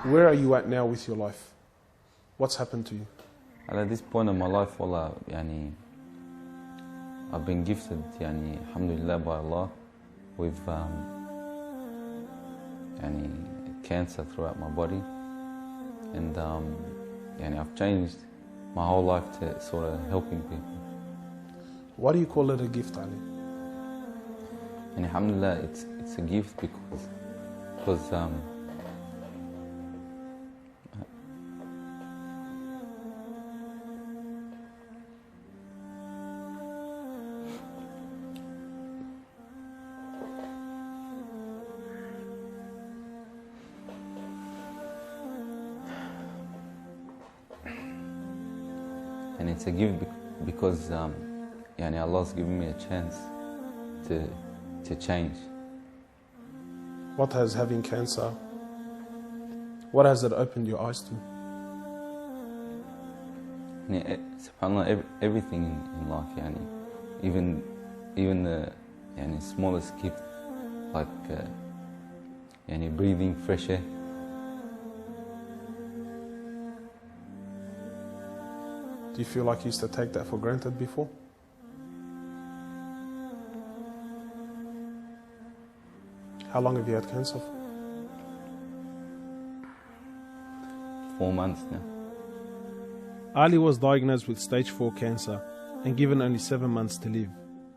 Where are you at now with your life? What's happened to you? And at this point in my life, wallah, I've been gifted, alhamdulillah, by Allah, with cancer throughout my body, and I've changed my whole life to sort of helping people. Why do you call it a gift, Ali? And alhamdulillah, it's a gift because and it's a gift because Allah's given me a chance to change. What has having cancer, what has it opened your eyes to? SubhanAllah, everything in life, even the smallest gift, like breathing fresh air. Do you feel like you used to take that for granted before? How long have you had cancer for? 4 months now. Ali was diagnosed with stage 4 cancer and given only 7 months to live.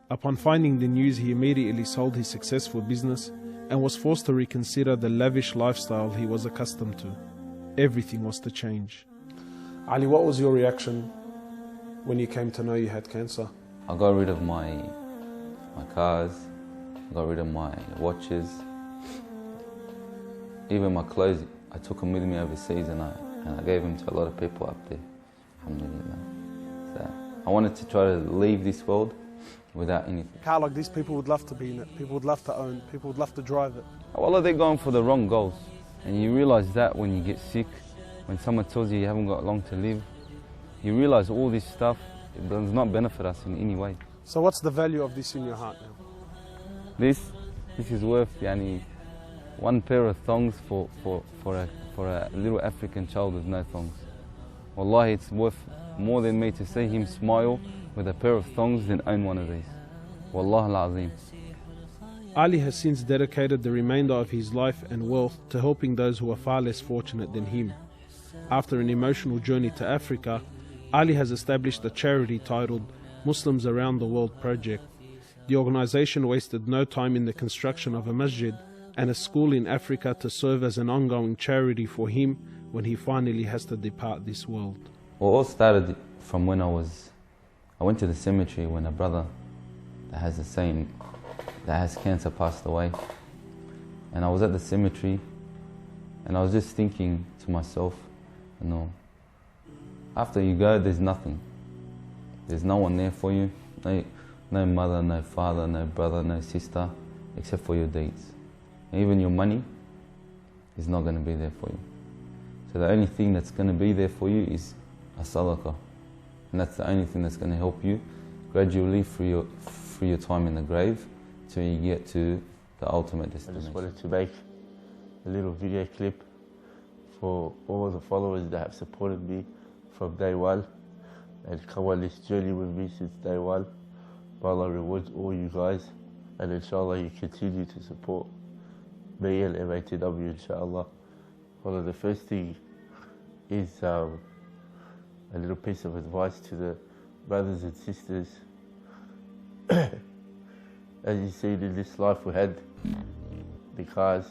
Upon finding the news, he immediately sold his successful business and was forced to reconsider the lavish lifestyle he was accustomed to. Everything was to change. Ali, what was your reaction when you came to know you had cancer? I got rid of my cars, I got rid of my watches, even my clothes. I took them with me overseas and I gave them to a lot of people up there, alhamdulillah. So I wanted to try to leave this world without anything. Car like this, people would love to be in it, people would love to own, people would love to drive it. Well, they're going for the wrong goals. And you realize that when you get sick, when someone tells you you haven't got long to live, you realize all this stuff, it does not benefit us in any way. So what's the value of this in your heart now? This is worth one pair of thongs for a little African child with no thongs. Wallahi, it's worth more than me to see him smile with a pair of thongs than own one of these. Wallah al-Azim. Ali has since dedicated the remainder of his life and wealth to helping those who are far less fortunate than him. After an emotional journey to Africa, Ali has established a charity titled Muslims Around the World Project. The organization wasted no time in the construction of a masjid and a school in Africa to serve as an ongoing charity for him when he finally has to depart this world. Well, it all started from when I went to the cemetery when a brother that has cancer passed away. And I was at the cemetery and I was just thinking to myself, after you go, there's nothing. There's no one there for you. No mother, no father, no brother, no sister, except for your deeds. And even your money is not going to be there for you. So the only thing that's going to be there for you is a sadaqah. And that's the only thing that's going to help you gradually through your time in the grave till you get to the ultimate destination. I just wanted to make a little video clip for all the followers that have supported me from day one and come on this journey with me since day one. May Allah rewards all you guys, and inshallah you continue to support me and MATW, inshallah. One of the first thing is a little piece of advice to the brothers and sisters. As you see in this life, we had the cars,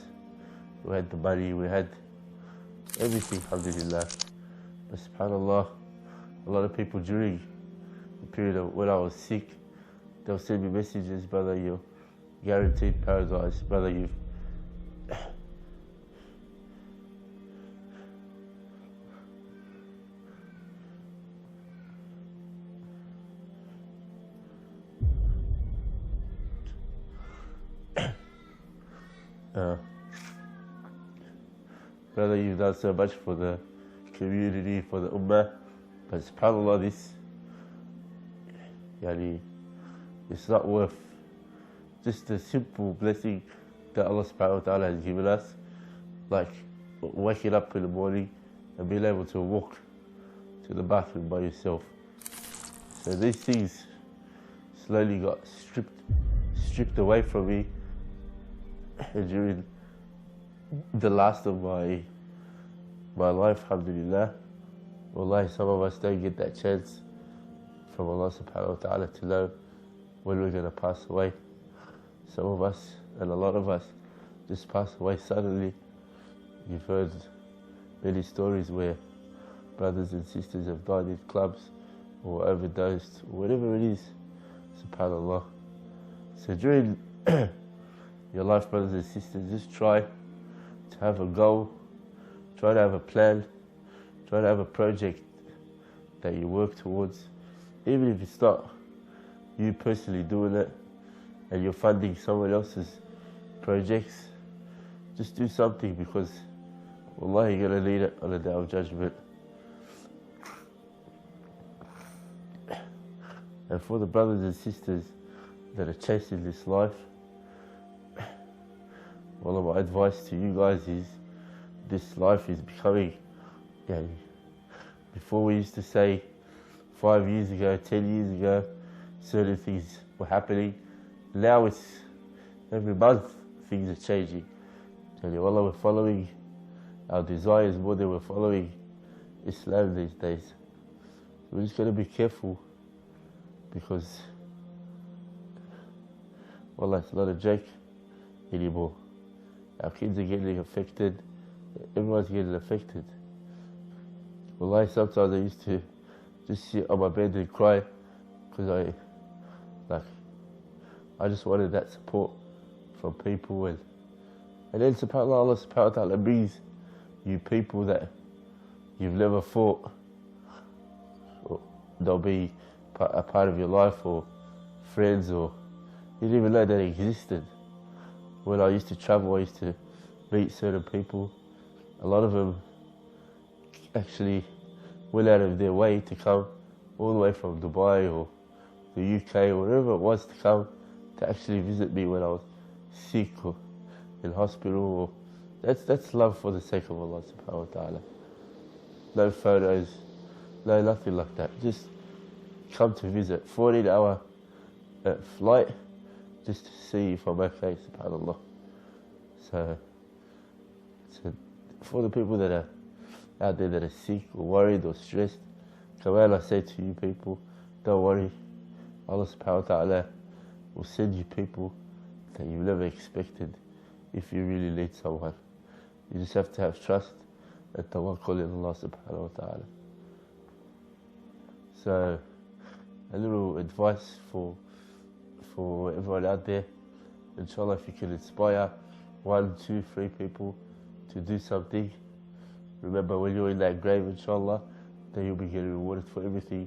we had the money, we had everything, alhamdulillah. But subhanallah, a lot of people during the period of when I was sick, they'll send me messages, brother, you're guaranteed paradise, brother, you've brother, you've done so much for the community, for the ummah, but subhanallah, it's not worth just a simple blessing that Allah subhanahu wa ta'ala has given us. Like, waking up in the morning and being able to walk to the bathroom by yourself. So these things slowly got stripped away from me during the last of my life, alhamdulillah. Wallahi, some of us don't get that chance from Allah subhanahu wa ta'ala to know when we're going to pass away. Some of us, and a lot of us, just pass away suddenly. You've heard many stories where brothers and sisters have died in clubs or overdosed, or whatever it is, subhanAllah. So during your life, brothers and sisters, just try to have a goal, try to have a plan, try to have a project that you work towards. Even if it's not you personally doing it and you're funding someone else's projects, just do something, because wallahi you're going to need it on the day of judgment. And for the brothers and sisters that are chasing this life, one of my advice to you guys is, this life is becoming, before we used to say 5 years ago, 10 years ago, certain things were happening. Now it's every month things are changing. Wallah, we're following our desires more than we're following Islam these days. We're just going to be careful, because wallah, it's not a joke anymore. Our kids are getting affected. Everyone's getting affected. Wallahi, sometimes I used to just sit on my bed and cry, because I just wanted that support from people, and then subhanAllah, Allah subhanahu wa ta'ala brings you people that you've never thought they'll be a part of your life, or friends, or you didn't even know they existed. When I used to travel, I used to meet certain people. A lot of them actually went out of their way to come all the way from Dubai or the UK or wherever it was to come to actually visit me when I was sick or in hospital. Or that's love for the sake of Allah subhanahu wa ta'ala. No photos, no nothing like that. Just come to visit. 14-hour flight just to see if I'm okay, subhanAllah. So for the people that are out there that are sick or worried or stressed, come out, I say to you people, don't worry. Allah subhanahu wa ta'ala will send you people that you've never expected if you really need someone. You just have to have trust and tawakkul in Allah subhanahu wa ta'ala. So a little advice for everyone out there. Inshallah, if you can inspire 1, 2, 3 people to do something, remember when you're in that grave, inshallah, then you'll be getting rewarded for everything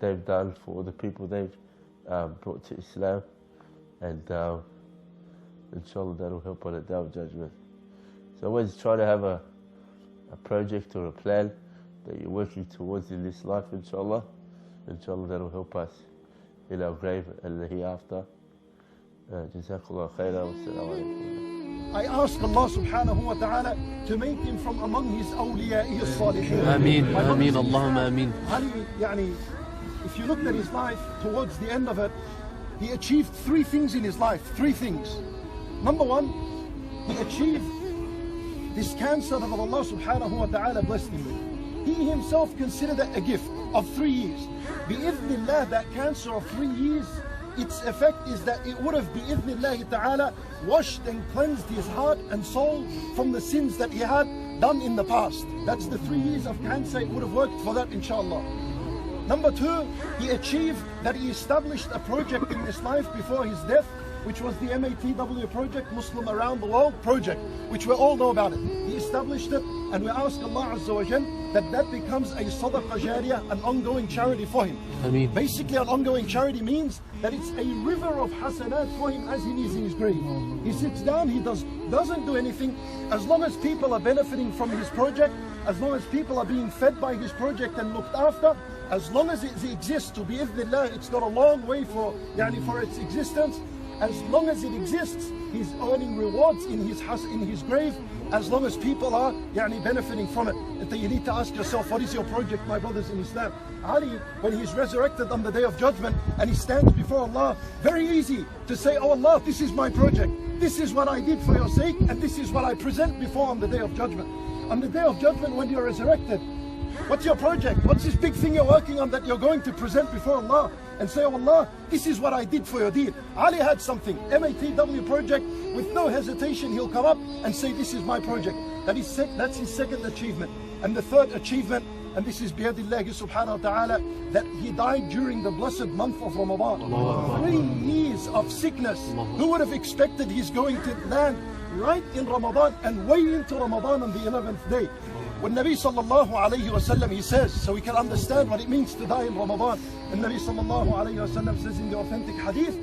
they've done, for all the people they've brought to Islam, and inshallah that'll help on the day of judgment. So always try to have a project or a plan that you're working towards in this life, inshallah. Inshallah that'll help us in our grave and the hereafter. Jazakallah khairan wa assalamu alaikum. I ask Allah subhanahu wa ta'ala to make him from among his awliya'i as-salihin. Ameen, ameen, Allahumma ameen. If you looked at his life towards the end of it, he achieved 3 things in his life. 3 things. Number 1, he achieved this cancer that Allah subhanahu wa ta'ala blessed him with. He himself considered it a gift of 3 years. Bi-idhnillah, that cancer of 3 years, its effect is that it would have, bi-idhnillah ta'ala, washed and cleansed his heart and soul from the sins that he had done in the past. That's the 3 years of cancer, it would have worked for that, inshallah. Number 2, he achieved that he established a project in his life before his death, which was the MATW project, Muslim Around the World project, which we all know about it. He established it, and we ask Allah Azza wa Jal that becomes a sadaqah jariyah, an ongoing charity for him. Ameen. Basically, an ongoing charity means that it's a river of hasanat for him as he is in his grave. He sits down, he doesn't do anything. As long as people are benefiting from his project, as long as people are being fed by his project and looked after, as long as it exists, to bi-idhnillah, it's not a long way for its existence. as long as it exists, he's earning rewards in his grave, as long as people are benefiting from it. And then you need to ask yourself, what is your project, my brothers in Islam? Ali, when he's resurrected on the Day of Judgment and he stands before Allah, very easy to say, oh Allah, this is my project. This is what I did for your sake, and this is what I present before on the Day of Judgment. On the Day of Judgment, when you're resurrected, what's your project? What's this big thing you're working on that you're going to present before Allah and say, oh Allah, this is what I did for your deed? Ali had something, MATW project, with no hesitation he'll come up and say, this is my project. That's his second achievement. And the third achievement, and this is biyadillahi subhanahu wa ta'ala, that he died during the blessed month of Ramadan. 3 years of sickness. Who would have expected he's going to land right in Ramadan and way into Ramadan on the 11th day? When Nabi sallallahu alayhi wa sallam, he says, so we can understand what it means to die in Ramadan. And Nabi sallallahu alayhi wa sallam says in the authentic hadith,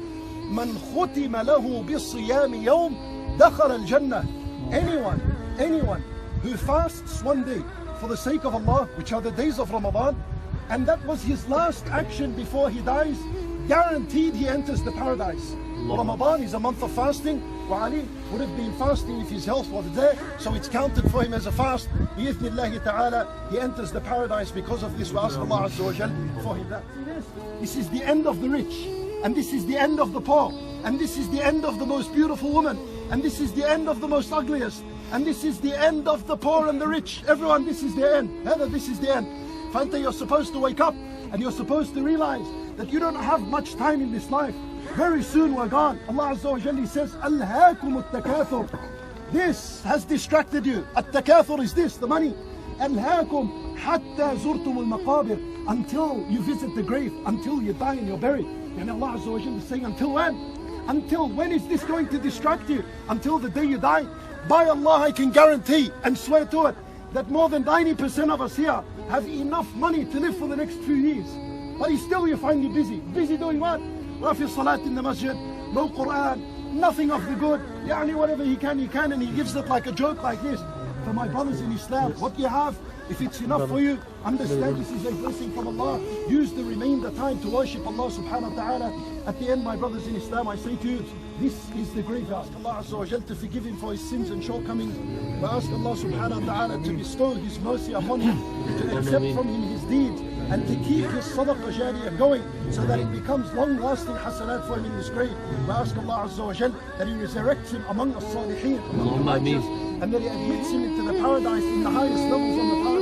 Man khutima lahu bisiyami yawm dakhara al-jannah. Anyone who fasts one day for the sake of Allah, which are the days of Ramadan, and that was his last action before he dies, guaranteed he enters the paradise. Ramadan is a month of fasting. Ali would have been fasting if his health was there, so it's counted for him as a fast. Bi-idhnillahi ta'ala, he enters the paradise because of this. We ask Allah Azza wa Jal for him that. This is the end of the rich, and this is the end of the poor, and this is the end of the most beautiful woman, and this is the end of the most ugliest, and this is the end of the poor and the rich. Everyone, this is the end. This is the end. Fanta, you're supposed to wake up and you're supposed to realize that you don't have much time in this life. Very soon we're gone. Allah Azza wa Jalla says, Alhaakum at-takathur. This has distracted you. At-takathur is this, the money. Alhaakum hatta zurtum al-maqabir. Until you visit the grave, until you die and you're buried. And Allah Azza wa Jalla is saying, until when? Until when is this going to distract you? Until the day you die? By Allah, I can guarantee and swear to it that more than 90% of us here have enough money to live for the next few years. But still you find you busy. Busy doing what? Rafi salat in the masjid, no Quran, nothing of the good. Whatever he can, and he gives it like a joke like this. For my brothers in Islam, what you have, if it's enough for you, understand this is a blessing from Allah. Use the remainder time to worship Allah subhanahu wa ta'ala. At the end, my brothers in Islam, I say to you, this is the grave. Ask Allah Azza wa Jal to forgive him for his sins and shortcomings. We ask Allah subhanahu wa ta'ala to bestow his mercy upon him, to accept from him his deeds, and to keep his sadaqah jariyah going, so that it becomes long-lasting hasanat for him in this grave. We ask Allah Azza wa Jal that he resurrects him among the salihin, and that he admits him into the paradise in the highest levels on the paradise.